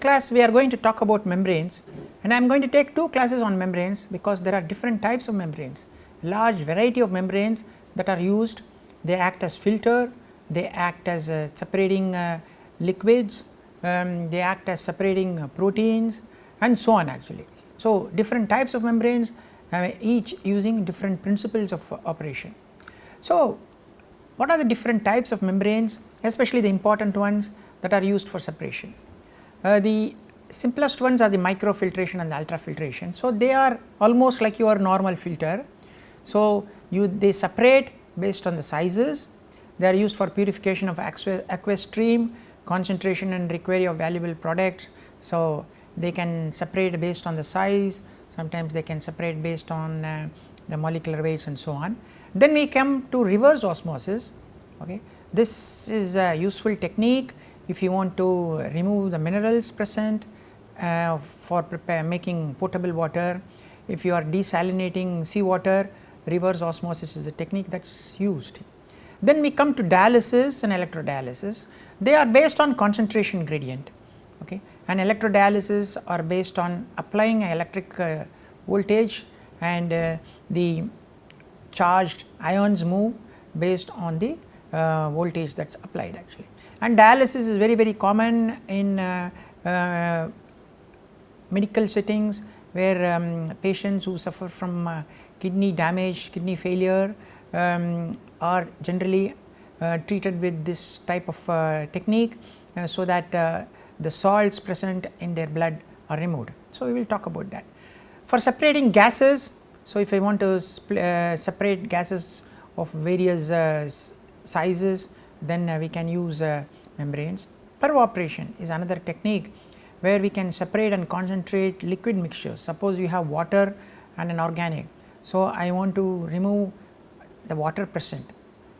class we are going to talk about membranes, and I am going to take 2 classes on membranes because there are different types of membranes, large variety of membranes that are used. They act as filter, they act as separating liquids, they act as separating proteins and so on actually. So, different types of membranes each using different principles of operation. So, what are the different types of membranes, especially the important ones that are used for separation? The simplest ones are the microfiltration and the ultrafiltration. So, they are almost like your normal filter. So, they separate based on the sizes, they are used for purification of aqueous stream, concentration and recovery of valuable products. So, they can separate based on the size, sometimes they can separate based on the molecular weights and so on. Then we come to reverse osmosis. Okay. This is a useful technique if you want to remove the minerals present for making potable water. If you are desalinating seawater, reverse osmosis is the technique that is used. Then we come to dialysis and electrodialysis. They are based on concentration gradient, okay, and electrodialysis are based on applying electric voltage, and the charged ions move based on the voltage that is applied actually. And dialysis is very common in medical settings where patients who suffer from kidney damage, kidney failure are generally treated with this type of technique so that the salts present in their blood are removed. So, we will talk about that. For separating gases, so if I want to separate gases of various sizes, then we can use membranes. Purification is another technique where we can separate and concentrate liquid mixtures. Suppose you have water and an organic. So, I want to remove the water present,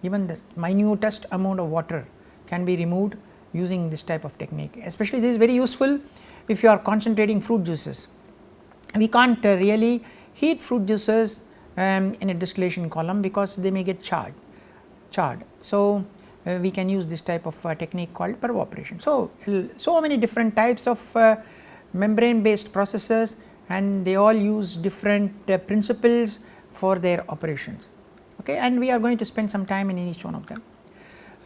even the minutest amount of water can be removed using this type of technique. Especially this is very useful if you are concentrating fruit juices. We can't really heat fruit juices in a distillation column because they may get charred. So, we can use this type of technique called purification. So, so many different types of membrane based processes, and they all use different principles for their operations, okay, and we are going to spend some time in each one of them.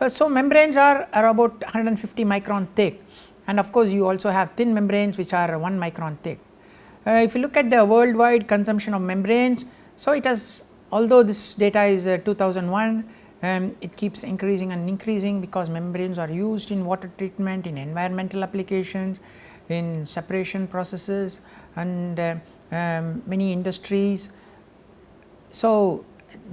So, membranes are about 150 micron thick, and of course, you also have thin membranes which are 1 micron thick. If you look at the worldwide consumption of membranes, so it has, although this data is 2001, it keeps increasing and increasing because membranes are used in water treatment, in environmental applications, in separation processes and many industries. So,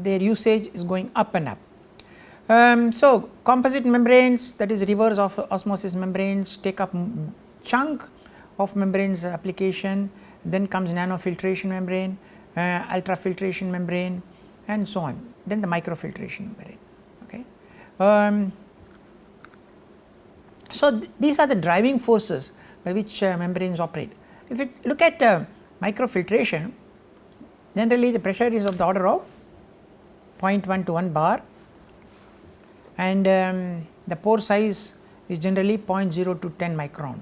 their usage is going up and up. So, composite membranes, that is reverse osmosis membranes, take up chunk of membranes application. Then comes nanofiltration membrane, ultrafiltration membrane and so on, then the microfiltration membrane. Okay. So, these are the driving forces by which membranes operate. If you look at microfiltration, generally the pressure is of the order of 0.1 to 1 bar, and the pore size is generally 0.0 to 10 micron.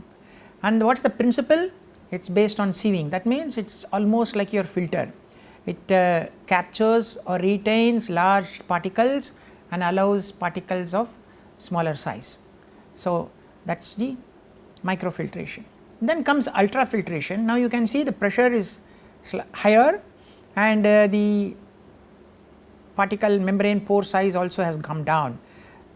And what is the principle? It is based on sieving. That means it is almost like your filter. It captures or retains large particles and allows particles of smaller size. So, that is the microfiltration. Then comes ultrafiltration. Now, you can see the pressure is higher, and the particle membrane pore size also has come down.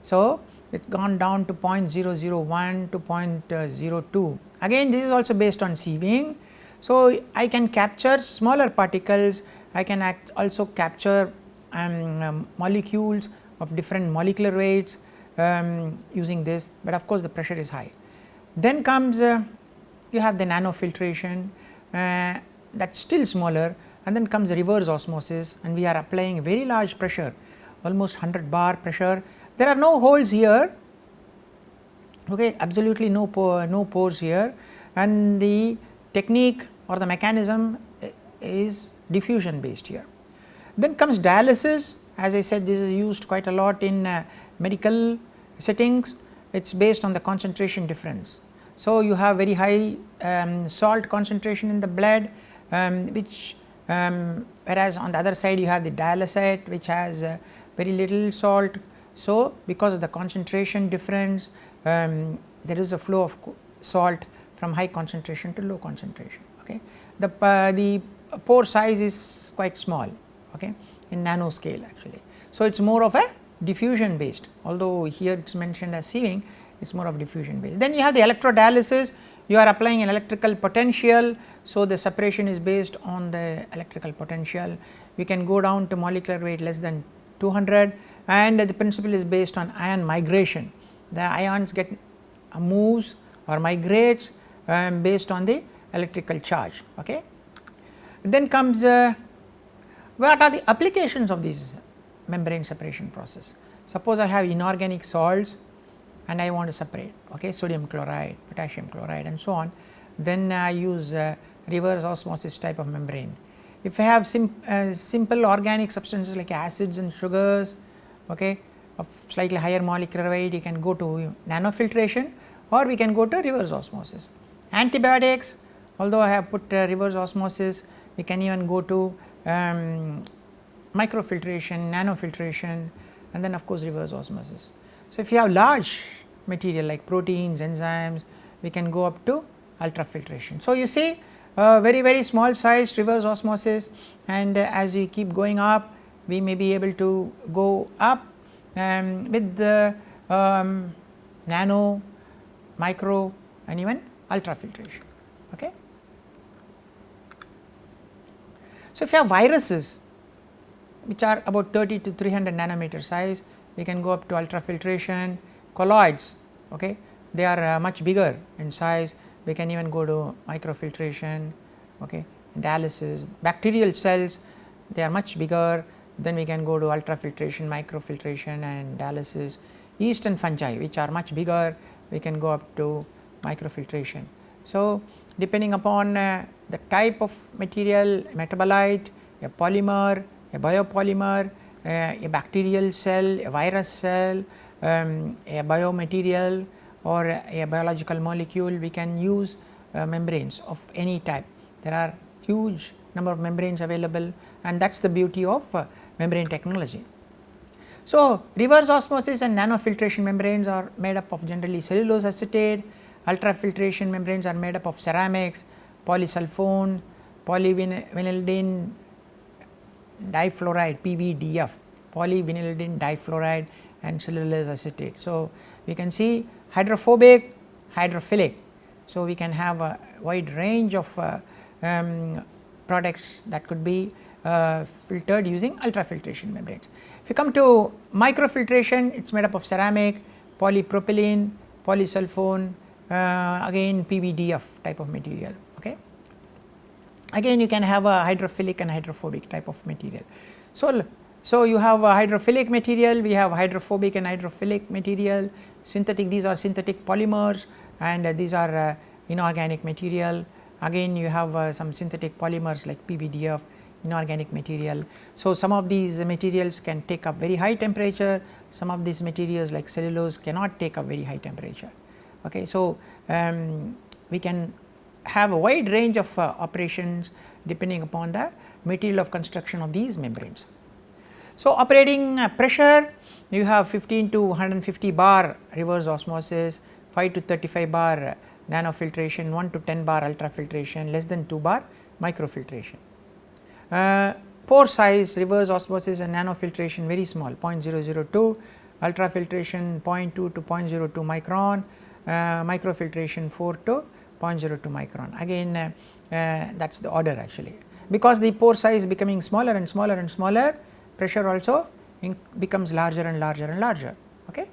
So, it has gone down to 0.001 to 0.02. Again, this is also based on sieving. So, I can capture smaller particles, I can also capture molecules of different molecular weights using this, but of course, the pressure is high. Then comes you have the nanofiltration, that is still smaller, and then comes reverse osmosis, and we are applying very large pressure, almost 100 bar pressure. There are no holes here, okay, absolutely no pores here, and the technique or the mechanism is diffusion based here. Then comes dialysis. As I said, this is used quite a lot in medical settings. It is based on the concentration difference. So, you have very high salt concentration in the blood, which whereas on the other side you have the dialysate which has very little salt. So, because of the concentration difference, there is a flow of salt from high concentration to low concentration. Okay. The pore size is quite small, okay, in nanoscale actually. So, it is more of a diffusion based, although here it is mentioned as sieving, it is more of diffusion based. Then you have the electrodialysis, you are applying an electrical potential. So, the separation is based on the electrical potential. We can go down to molecular weight less than 200, and the principle is based on ion migration. The ions get moves or migrates based on the electrical charge. Okay. Then comes what are the applications of this membrane separation process? Suppose I have inorganic salts and I want to separate, okay, sodium chloride, potassium chloride and so on, then I use reverse osmosis type of membrane. If I have simple organic substances like acids and sugars, okay, of slightly higher molecular weight, you can go to nanofiltration or we can go to reverse osmosis. Antibiotics, although I have put reverse osmosis, we can even go to microfiltration, nanofiltration, and then of course reverse osmosis. So, if you have large material like proteins, enzymes, we can go up to ultrafiltration. So, you see very small size reverse osmosis, and as we keep going up we may be able to go up with the nano, micro and even ultrafiltration. Okay. So, if you have viruses which are about 30 to 300 nanometer size, we can go up to ultrafiltration. Colloids, okay, they are much bigger in size, we can even go to microfiltration, okay, dialysis. Bacterial cells, they are much bigger, then we can go to ultrafiltration, microfiltration and dialysis. Yeast and fungi which are much bigger, we can go up to microfiltration. So, depending upon the type of material, metabolite, a polymer, a biopolymer, a bacterial cell, a virus cell, a biomaterial or a biological molecule, we can use membranes of any type. There are huge number of membranes available, and that is the beauty of membrane technology. So, reverse osmosis and nanofiltration membranes are made up of generally cellulose acetate, ultrafiltration membranes are made up of ceramics, polysulfone, polyvinylidene difluoride PVDF, polyvinylidene difluoride and cellulose acetate. So, we can see hydrophobic, hydrophilic. So, we can have a wide range of products that could be filtered using ultrafiltration membranes. If you come to microfiltration, it is made up of ceramic, polypropylene, polysulfone, again PVDF type of material. Okay. Again you can have a hydrophilic and hydrophobic type of material. So, you have a hydrophilic material, we have hydrophobic and hydrophilic material, synthetic, these are synthetic polymers, and these are inorganic material. Again you have some synthetic polymers like PVDF, inorganic material. So, some of these materials can take up very high temperature, some of these materials like cellulose cannot take up very high temperature. Okay. So, we can have a wide range of operations depending upon the material of construction of these membranes. So, operating pressure, you have 15 to 150 bar reverse osmosis, 5 to 35 bar nanofiltration, 1 to 10 bar ultrafiltration, less than 2 bar microfiltration. Pore size reverse osmosis and nanofiltration very small, 0.002, ultrafiltration 0.2 to 0.02 micron, microfiltration 4 to 0.02 micron. Again that is the order actually, because the pore size becoming smaller and smaller and smaller, pressure also becomes larger and larger and larger. Okay.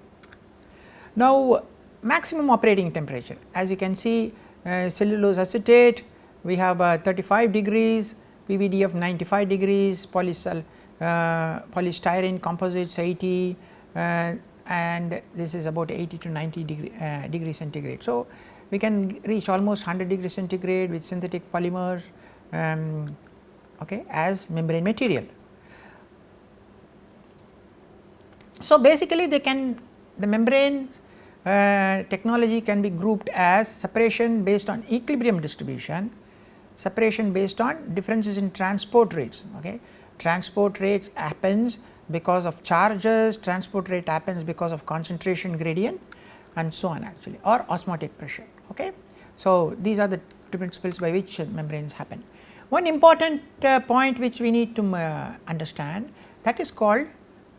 Now, maximum operating temperature, as you can see, cellulose acetate we have 35 degrees, PVDF 95 degrees, polystyrene composites 80, and this is about 80 to 90 degree centigrade. So, we can reach almost 100 degree centigrade with synthetic polymers okay, as membrane material. So, basically the membranes technology can be grouped as separation based on equilibrium distribution, separation based on differences in transport rates. Okay. Transport rates happens because of charges, transport rate happens because of concentration gradient and so on actually, or osmotic pressure. Okay. So, these are the principles by which membranes happen. One important point which we need to understand, that is called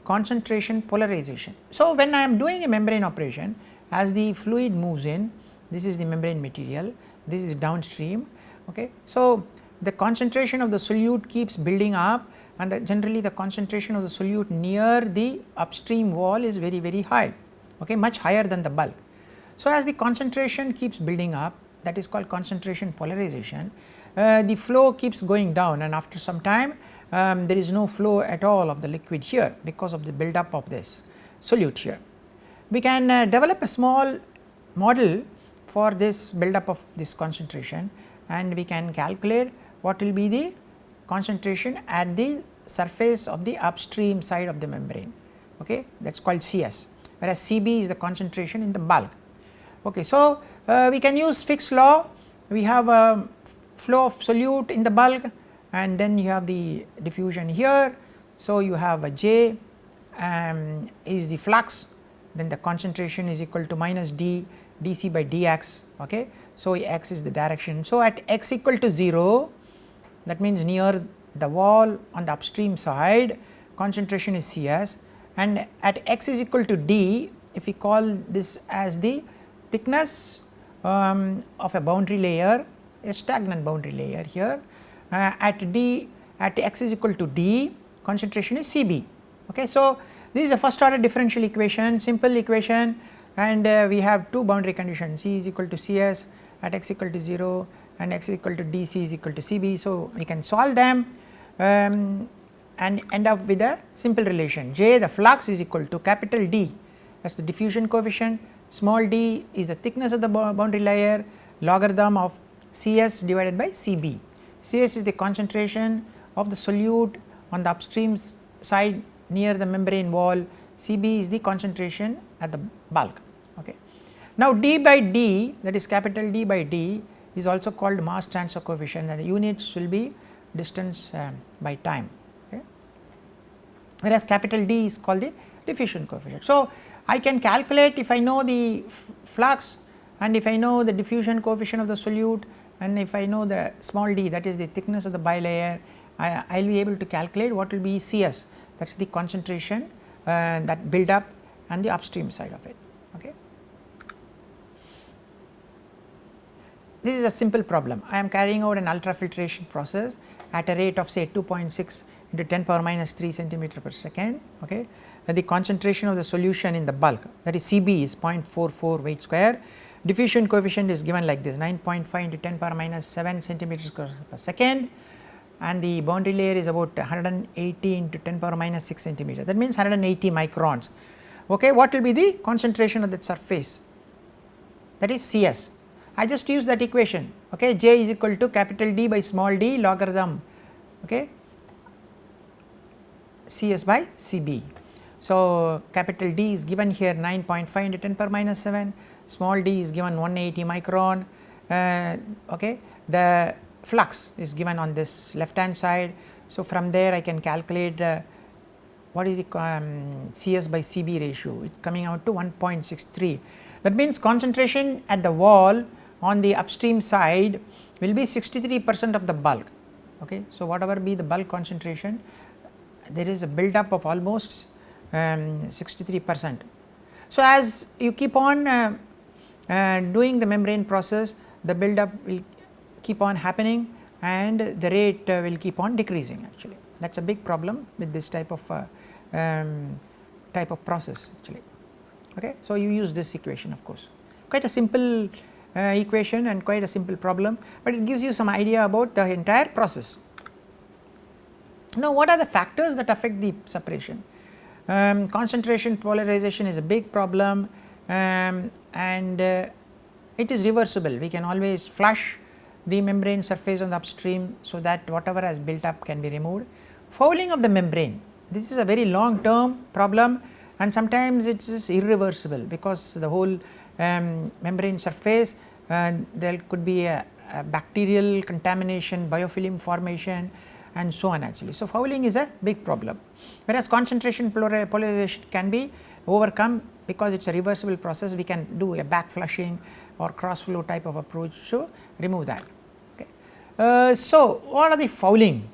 concentration polarization. So, when I am doing a membrane operation, as the fluid moves in, this is the membrane material, this is downstream. Okay. So, the concentration of the solute keeps building up, and generally the concentration of the solute near the upstream wall is very, very high, okay, much higher than the bulk. So, as the concentration keeps building up, that is called concentration polarization, the flow keeps going down, and after some time there is no flow at all of the liquid here because of the buildup of this solute here. We can develop a small model for this buildup of this concentration, and we can calculate what will be the concentration at the surface of the upstream side of the membrane, okay, that is called CS, whereas Cb is the concentration in the bulk. Okay. So, we can use Fick's law. We have a flow of solute in the bulk, and then you have the diffusion here. So, you have a J is the flux, then the concentration is equal to minus d dC by dx. Okay. So, x is the direction. So, at x equal to 0, that means near the wall on the upstream side, concentration is Cs, and at x is equal to d, if we call this as the thickness of a boundary layer, a stagnant boundary layer here, at x is equal to d, concentration is Cb. Okay. So, this is a first order differential equation, simple equation, and we have two boundary conditions, C is equal to Cs at x equal to 0 and x equal to dC is equal to Cb. So, we can solve them and end up with a simple relation, J, the flux, is equal to capital D, that is the diffusion coefficient, small d is the thickness of the boundary layer, logarithm of Cs divided by Cb. Cs is the concentration of the solute on the upstream side near the membrane wall, Cb is the concentration at the bulk. Okay. Now, d by d, that is capital D by d, is also called mass transfer coefficient, and the units will be distance by time, okay, whereas capital D is called the diffusion coefficient. So, I can calculate if I know the flux, and if I know the diffusion coefficient of the solute, and if I know the small d, that is the thickness of the bilayer, I will be able to calculate what will be Cs, that is the concentration that build up and the upstream side of it. Okay. This is a simple problem. I am carrying out an ultrafiltration process at a rate of say 2.6 into 10 power minus 3 centimeter per second. Okay. The concentration of the solution in the bulk, that is Cb, is 0.44 weight square. Diffusion coefficient is given like this, 9.5 into 10 power minus 7 centimeters per second, and the boundary layer is about 180 into 10 power minus 6 centimeter, that means 180 microns. Okay. What will be the concentration of that surface, that is Cs. I just use that equation, okay. J is equal to capital D by small d logarithm, okay, Cs by Cb. So, capital D is given here 9.5 into 10 power minus 7, small d is given 180 micron, okay. The flux is given on this left hand side. So, from there I can calculate what is the Cs by Cb ratio, it is coming out to 1.63. That means concentration at the wall on the upstream side will be 63% of the bulk. Okay. So, whatever be the bulk concentration, there is a build up of almost 63%. So, as you keep on doing the membrane process, the build up will keep on happening and the rate will keep on decreasing actually. That is a big problem with this type of process actually. Okay. So, you use this equation, of course, quite a simple equation and quite a simple problem, but it gives you some idea about the entire process. Now, what are the factors that affect the separation? Concentration polarization is a big problem, and it is reversible. We can always flush the membrane surface on the upstream, so that whatever has built up can be removed. Fouling of the membrane, this is a very long term problem, and sometimes it is irreversible because the whole membrane surface there could be a bacterial contamination, biofilm formation and so on actually. So, fouling is a big problem, whereas concentration polarization can be overcome because it is a reversible process. We can do a back flushing or cross flow type of approach to remove that. Okay. So, what are the fouling?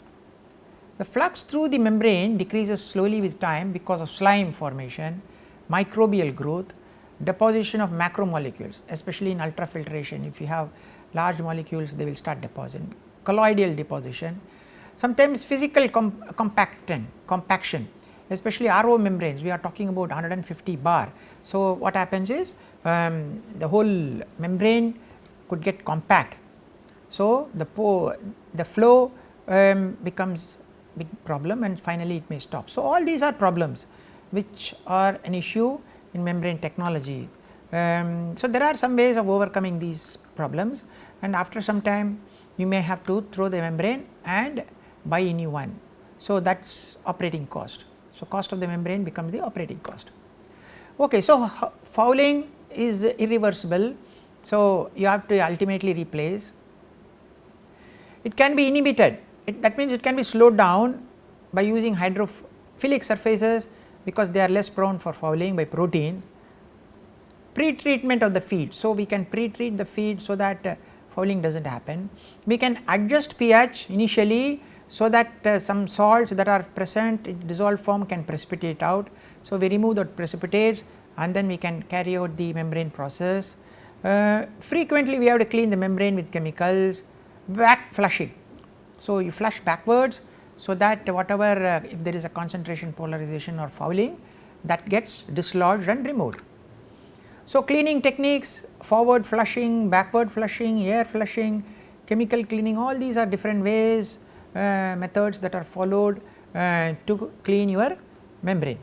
The flux through the membrane decreases slowly with time because of slime formation, microbial growth, deposition of macromolecules, especially in ultrafiltration. If you have large molecules, they will start depositing, colloidal deposition, sometimes physical compaction, especially RO membranes. We are talking about 150 bar. So, what happens is the whole membrane could get compact. So, the flow becomes big problem and finally it may stop. So, all these are problems which are an issue in membrane technology. So, there are some ways of overcoming these problems, and after some time you may have to throw the membrane and buy a new one. So, that is operating cost. So, cost of the membrane becomes the operating cost. Okay, so, fouling is irreversible. So, you have to ultimately replace. It can be inhibited, that means it can be slowed down by using hydrophilic surfaces because they are less prone for fouling by proteins. Pre-treatment of the feed. So, we can pre-treat the feed so that fouling does not happen. We can adjust pH initially so that some salts that are present in dissolved form can precipitate out. So, we remove the precipitates and then we can carry out the membrane process. Frequently we have to clean the membrane with chemicals. Back flushing. So, you flush backwards so that whatever if there is a concentration polarization or fouling, that gets dislodged and removed. So, cleaning techniques, forward flushing, backward flushing, air flushing, chemical cleaning, all these are different ways, methods that are followed to clean your membrane.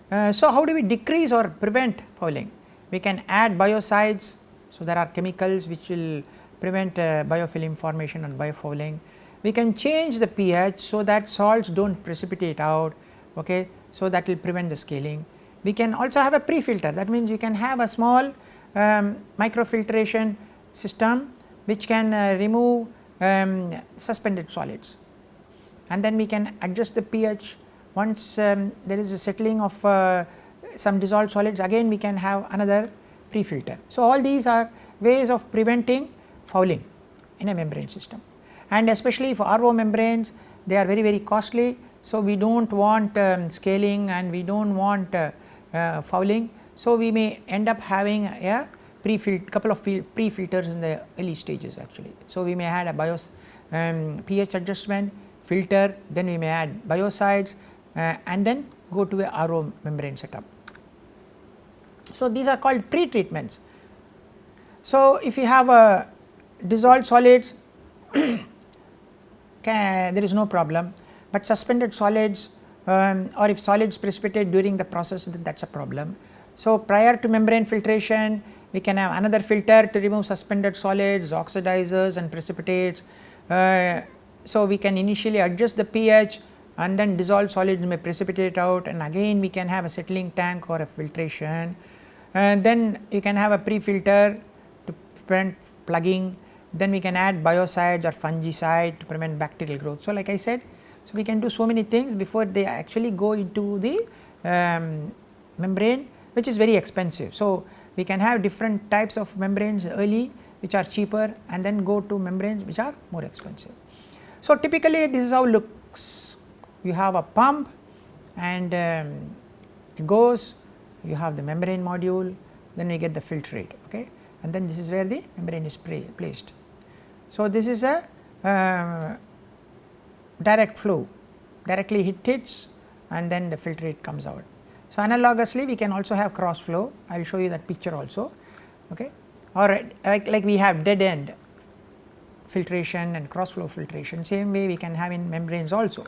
So, how do we decrease or prevent fouling? We can add biocides. So, there are chemicals which will prevent biofilm formation and biofouling. We can change the pH so that salts do not precipitate out, okay. So, that will prevent the scaling. We can also have a pre-filter, that means you can have a small microfiltration system which can remove suspended solids, and then we can adjust the pH. Once there is a settling of some dissolved solids, again we can have another pre-filter. So, all these are ways of preventing fouling in a membrane system, and especially for RO membranes, they are very costly. So, we do not want scaling and we do not want fouling. So, we may end up having a couple of pre-filters in the early stages actually. So, we may add a pH adjustment, filter, then we may add biocides and then go to a RO membrane setup. So, these are called pre-treatments. So, if you have dissolved solids there is no problem, but suspended solids or if solids precipitate during the process, then that is a problem. So, prior to membrane filtration, we can have another filter to remove suspended solids, oxidizers and precipitates. So, we can initially adjust the pH and then dissolved solids may precipitate out, and again we can have a settling tank or a filtration, and then you can have a pre-filter to prevent plugging. Then we can add biocides or fungicide to prevent bacterial growth. So, like I said, so we can do so many things before they actually go into the membrane, which is very expensive. So, we can have different types of membranes early which are cheaper and then go to membranes which are more expensive. So, typically this is how it looks. You have a pump and it goes, you have the membrane module, then we get the filtrate, okay, and then this is where the membrane is placed. So, this is a direct flow, directly hits and then the filtrate comes out. So, analogously we can also have cross flow, I will show you that picture also, okay, or like we have dead end filtration and cross flow filtration, same way we can have in membranes also.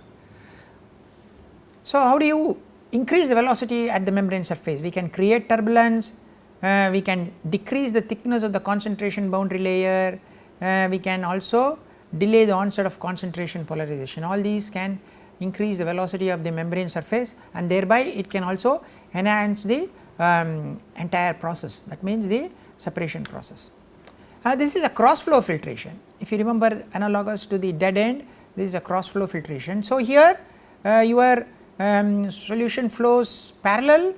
So, how do you increase the velocity at the membrane surface? We can create turbulence, we can decrease the thickness of the concentration boundary layer, we can also delay the onset of concentration polarization. All these can increase the velocity of the membrane surface, and thereby it can also enhance the entire process, that means the separation process. This is a cross flow filtration. If you remember, analogous to the dead end, this is a cross flow filtration. So, here your solution flows parallel.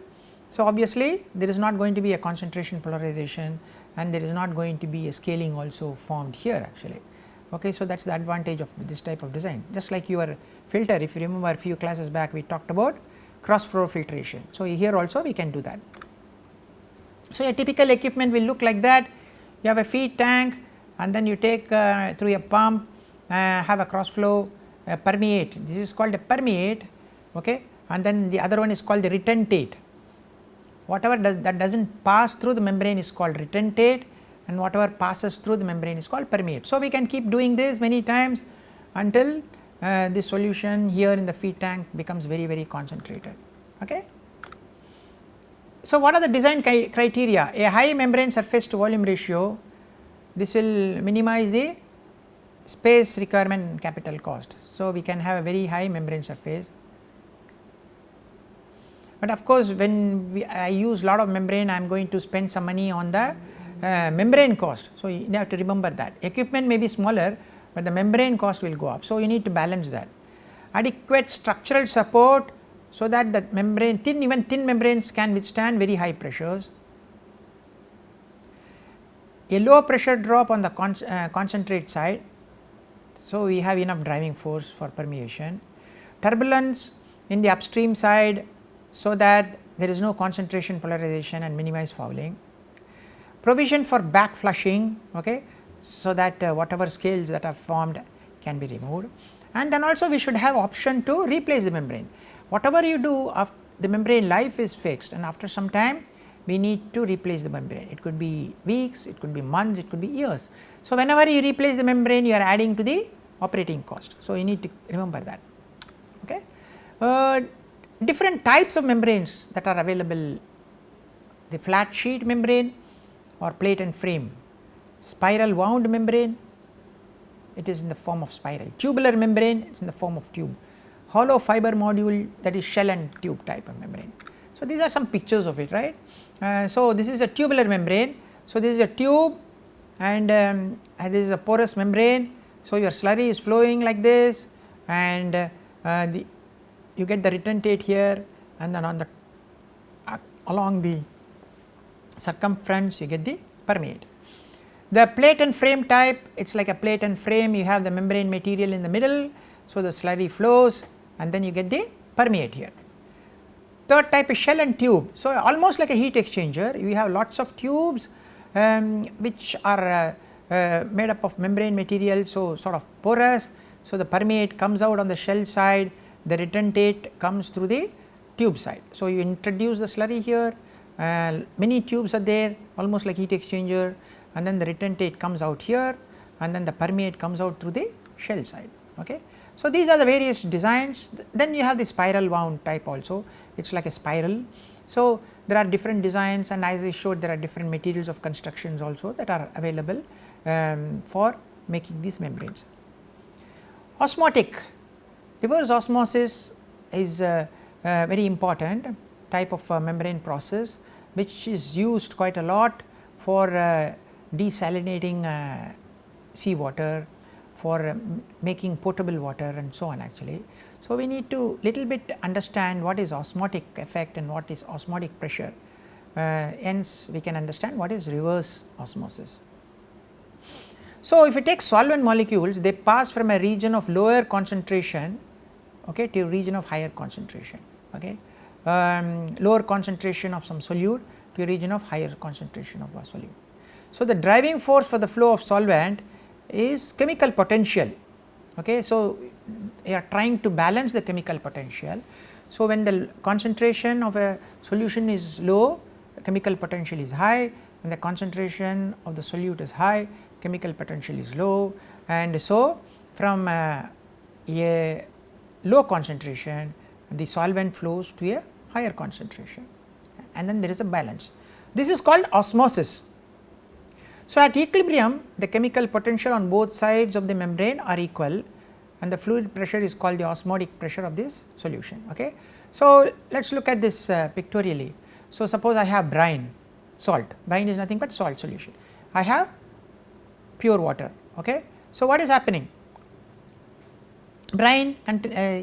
So, obviously there is not going to be a concentration polarization, and there is not going to be a scaling also formed here actually. Okay, so that is the advantage of this type of design. Just like your filter, if you remember a few classes back we talked about cross flow filtration. So, here also we can do that. So, a typical equipment will look like that. You have a feed tank, and then you take through a pump, have a cross flow permeate. This is called a permeate, okay, and then the other one is called the retentate. Whatever that does not pass through the membrane is called retentate, and whatever passes through the membrane is called permeate. So, we can keep doing this many times until the solution here in the feed tank becomes very concentrated. Okay. So, what are the design criteria? A high membrane surface to volume ratio, this will minimize the space requirement and capital cost. So, we can have a very high membrane surface, but of course, when I use lot of membrane, I am going to spend some money on the membrane cost. So, you have to remember that equipment may be smaller, but the membrane cost will go up. So, you need to balance that. Adequate structural support, so that the membrane even thin membranes can withstand very high pressures. A low pressure drop on the concentrate side, so we have enough driving force for permeation. Turbulence in the upstream side, so that there is no concentration polarization and minimize fouling. Provision for back flushing, okay, so that whatever scales that are formed can be removed, and then also we should have option to replace the membrane. Whatever you do, the membrane life is fixed, and after some time we need to replace the membrane. It could be weeks, it could be months, it could be years. So, whenever you replace the membrane, you are adding to the operating cost. So, you need to remember that. Okay. Different types of membranes that are available: the flat sheet membrane or plate and frame, spiral wound membrane, it is in the form of spiral, tubular membrane, it is in the form of tube, hollow fiber module, that is shell and tube type of membrane. So, these are some pictures of it, right. So, this is a tubular membrane. So, this is a tube, and this is a porous membrane. So, your slurry is flowing like this, and you get the retentate here, and then on the along the circumference you get the permeate. The plate and frame type, it is like a plate and frame, you have the membrane material in the middle. So, the slurry flows, and then you get the permeate here. Third type is shell and tube. So, almost like a heat exchanger, you have lots of tubes which are made up of membrane material, so sort of porous. So, the permeate comes out on the shell side, the retentate comes through the tube side. So, you introduce the slurry here, many tubes are there almost like heat exchanger, and then the retentate comes out here, and then the permeate comes out through the shell side. Okay. So, these are the various designs. Then you have the spiral wound type also, it is like a spiral. So, there are different designs, and as I showed, there are different materials of constructions also that are available for making these membranes. Osmotic, reverse osmosis is a very important type of membrane process, which is used quite a lot for desalinating seawater, for making potable water, and so on actually. So, we need to little bit understand what is osmotic effect and what is osmotic pressure, hence we can understand what is reverse osmosis. So, if you take solvent molecules, they pass from a region of lower concentration, okay, to a region of higher concentration, okay. Lower concentration of some solute to a region of higher concentration of a solute. So, the driving force for the flow of solvent is chemical potential, okay. So, you are trying to balance the chemical potential. So, when the concentration of a solution is low, the chemical potential is high, when the concentration of the solute is high, chemical potential is low, and so from a low concentration the solvent flows to a higher concentration, and then there is a balance. This is called osmosis. So, at equilibrium the chemical potential on both sides of the membrane are equal, and the fluid pressure is called the osmotic pressure of this solution. Okay. So, let us look at this pictorially. So, suppose I have brine, salt, brine is nothing but salt solution, I have pure water. Okay. So, what is happening? Brine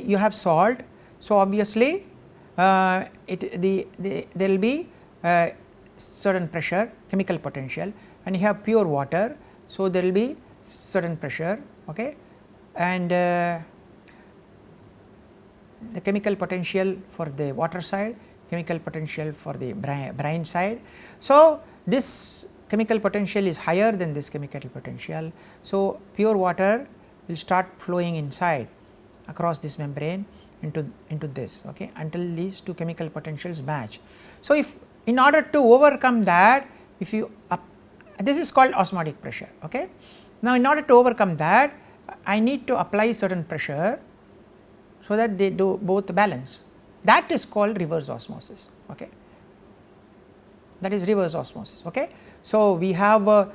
you have salt, so obviously there will be certain pressure, chemical potential, and you have pure water, so there will be certain pressure. Okay. And the chemical potential for the water side, chemical potential for the brine side. So, this chemical potential is higher than this chemical potential. So, pure water will start flowing inside across this membrane into this, okay, until these two chemical potentials match. So, if in order to overcome that, if you this is called osmotic pressure. Okay. Now, in order to overcome that, I need to apply certain pressure, so that they do both balance. That is called reverse osmosis. Okay. That is reverse osmosis. Okay. So, we have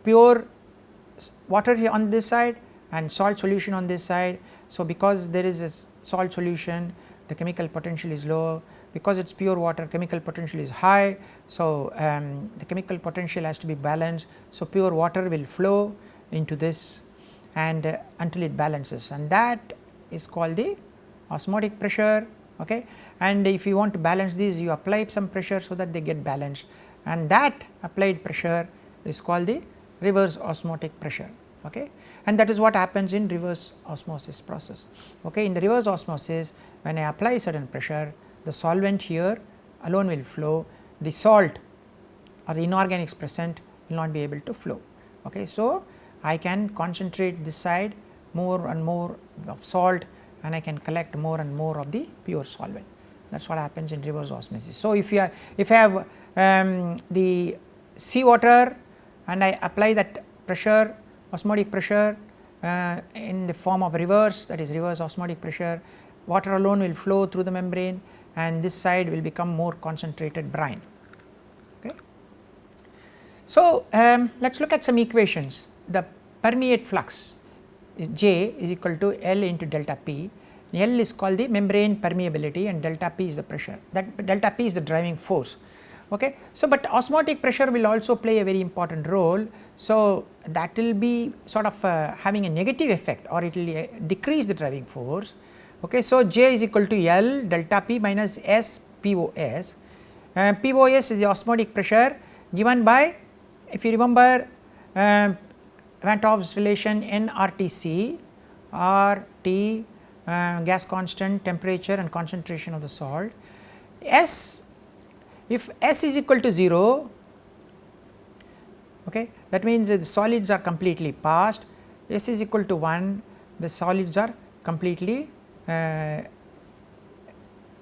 pure water here on this side and salt solution on this side. So, because there is a salt solution, the chemical potential is low, because it is pure water, chemical potential is high. So, the chemical potential has to be balanced. So, pure water will flow into this and until it balances, and that is called the osmotic pressure. Okay. And if you want to balance these, you apply some pressure so that they get balanced, and that applied pressure is called the reverse osmotic pressure. Okay. And that is what happens in reverse osmosis process. Okay. In the reverse osmosis, when I apply certain pressure, the solvent here alone will flow, the salt or the inorganics present will not be able to flow. Okay. So, I can concentrate this side more and more of salt, and I can collect more and more of the pure solvent. That is what happens in reverse osmosis. So, if I have the seawater and I apply that pressure, osmotic pressure in the form of reverse, that is reverse osmotic pressure, water alone will flow through the membrane, and this side will become more concentrated brine. Okay. So, let us look at some equations. The permeate flux is J is equal to L into delta P. L is called the membrane permeability and delta P is the pressure, that delta P is the driving force. Okay. So, but osmotic pressure will also play a very important role. So, that will be sort of having a negative effect, or it will decrease the driving force. Okay. So, J is equal to L delta P minus S POS. POS is the osmotic pressure given by, if you remember, Van 't Hoff's relation nRTC, RT gas constant, temperature and concentration of the salt. S, if S is equal to 0, okay, that means the solids are completely passed. S is equal to 1, the solids are completely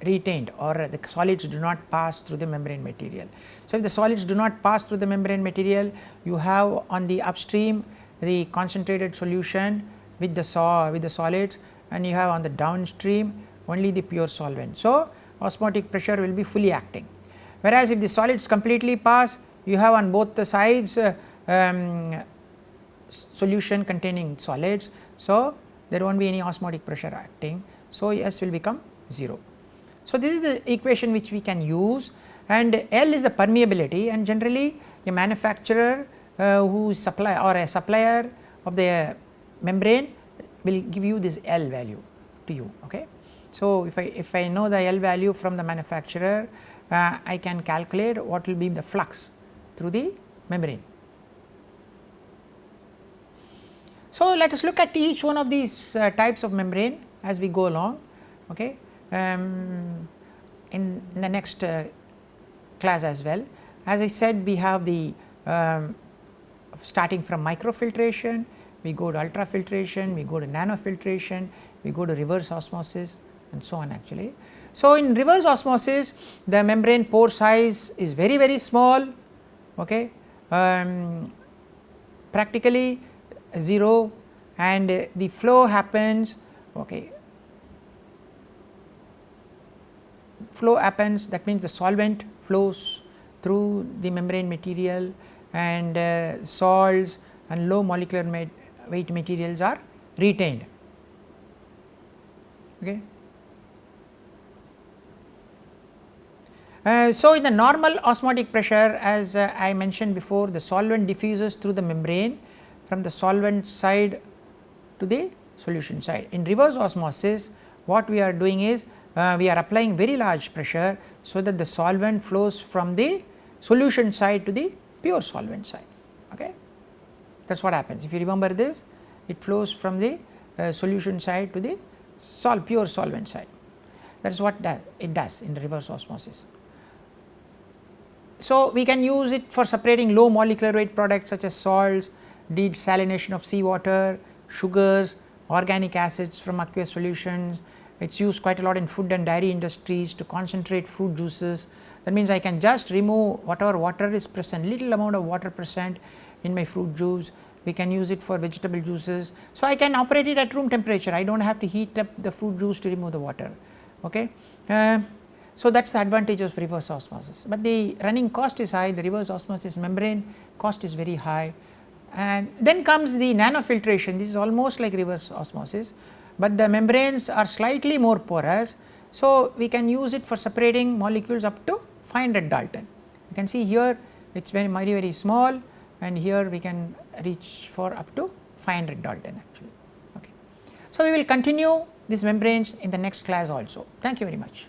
retained, or the solids do not pass through the membrane material. So, if the solids do not pass through the membrane material, you have on the upstream the concentrated solution with the solids, and you have on the downstream only the pure solvent. So, osmotic pressure will be fully acting, whereas if the solids completely pass, you have on both the sides solution containing solids. So, there will not be any osmotic pressure acting. So, S will become 0. So, this is the equation which we can use, and L is the permeability, and generally a manufacturer who is supply or a supplier of the membrane will give you this L value to you. Okay. So, if I know the L value from the manufacturer, I can calculate what will be the flux through the membrane. So, let us look at each one of these types of membrane as we go along. Okay. In the next class as well. As I said, we have the starting from microfiltration, we go to ultrafiltration, we go to nanofiltration, we go to reverse osmosis, and so on actually. So, in reverse osmosis, the membrane pore size is very small, okay, practically 0, and the flow happens, okay, that means the solvent flows through the membrane material, and salts and low molecular weight materials are retained. Okay. So, in the normal osmotic pressure, as I mentioned before, the solvent diffuses through the membrane from the solvent side to the solution side. In reverse osmosis, what we are doing is we are applying very large pressure, so that the solvent flows from the solution side to the pure solvent side. Okay. That is what happens. If you remember this, it flows from the solution side to the pure solvent side. That is what it does in reverse osmosis. So, we can use it for separating low molecular weight products such as salts, desalination of seawater, sugars, organic acids from aqueous solutions. It is used quite a lot in food and dairy industries to concentrate fruit juices. That means I can just remove whatever water is present, little amount of water present in my fruit juice. We can use it for vegetable juices. So, I can operate it at room temperature, I do not have to heat up the fruit juice to remove the water. Okay. So, that is the advantage of reverse osmosis, but the running cost is high, the reverse osmosis membrane cost is very high. And then comes the nanofiltration. This is almost like reverse osmosis, but the membranes are slightly more porous. So, we can use it for separating molecules up to 500 Dalton. You can see here it is very small, and here we can reach for up to 500 Dalton actually. Okay. So, we will continue these membranes in the next class also. Thank you very much.